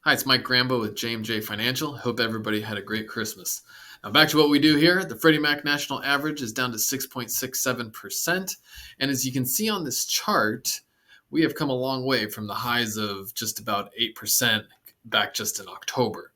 Hi, it's Mike Grambo with J&J Financial. Hope everybody had a great Christmas. Now back to what we do here. The Freddie Mac National Average is down to 6.67%. And as you can see on this chart, we have come a long way from the highs of just about 8% back just in October.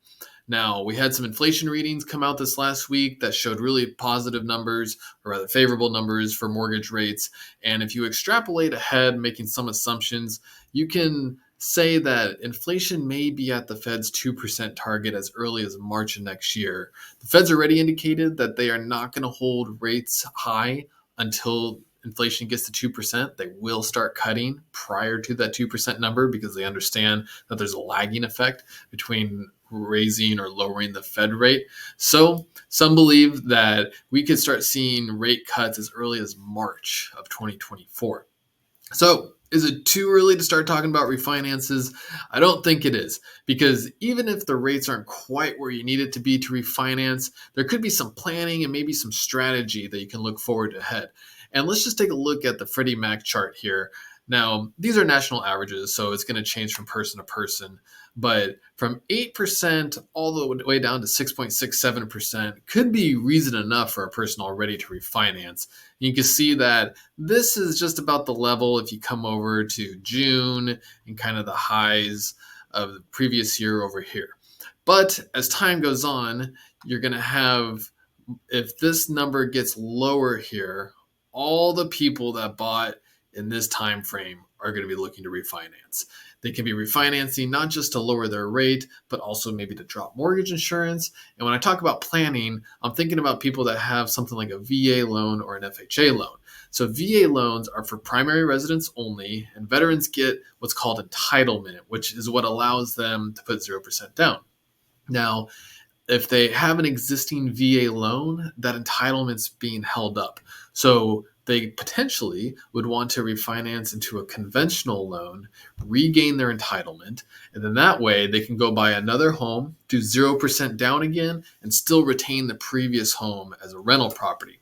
Now, we had some inflation readings come out this last week that showed really positive numbers, or rather favorable numbers for mortgage rates. And if you extrapolate ahead, making some assumptions, you can say that inflation may be at the Fed's 2% target as early as March of next year. The Fed's already indicated that they are not going to hold rates high until inflation gets to 2%. They will start cutting prior to that 2% number because they understand that there's a lagging effect between raising or lowering the Fed rate. So some believe that we could start seeing rate cuts as early as March of 2024. So is it too early to start talking about refinances? I don't think it is, because even if the rates aren't quite where you need it to be to refinance, there could be some planning and maybe some strategy that you can look forward to ahead. And let's just take a look at the Freddie Mac chart here. Now, these are national averages, so it's going to change from person to person. But from 8% all the way down to 6.67% could be reason enough for a person already to refinance. You can see that this is just about the level if you come over to June and kind of the highs of the previous year over here. But as time goes on, you're going to have, if this number gets lower here, all the people that bought in this time frame are going to be looking to refinance. They can be refinancing not just to lower their rate, but also maybe to drop mortgage insurance. And when I talk about planning, I'm thinking about people that have something like a VA loan or an FHA loan. So VA loans are for primary residents only, and veterans get what's called entitlement, which is what allows them to put 0% down. Now, if they have an existing VA loan, that entitlement's being held up. So they potentially would want to refinance into a conventional loan, regain their entitlement, and then that way they can go buy another home, do 0% down again, and still retain the previous home as a rental property.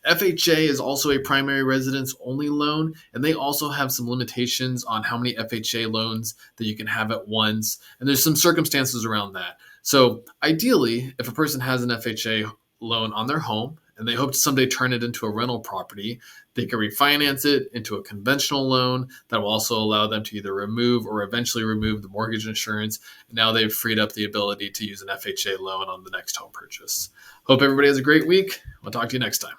FHA is also a primary residence only loan, and they also have some limitations on how many FHA loans that you can have at once, and there's some circumstances around that. So ideally, if a person has an FHA loan on their home and they hope to someday turn it into a rental property, they can refinance it into a conventional loan that will also allow them to either remove or eventually remove the mortgage insurance. And now they've freed up the ability to use an FHA loan on the next home purchase. Hope everybody has a great week. We'll talk to you next time.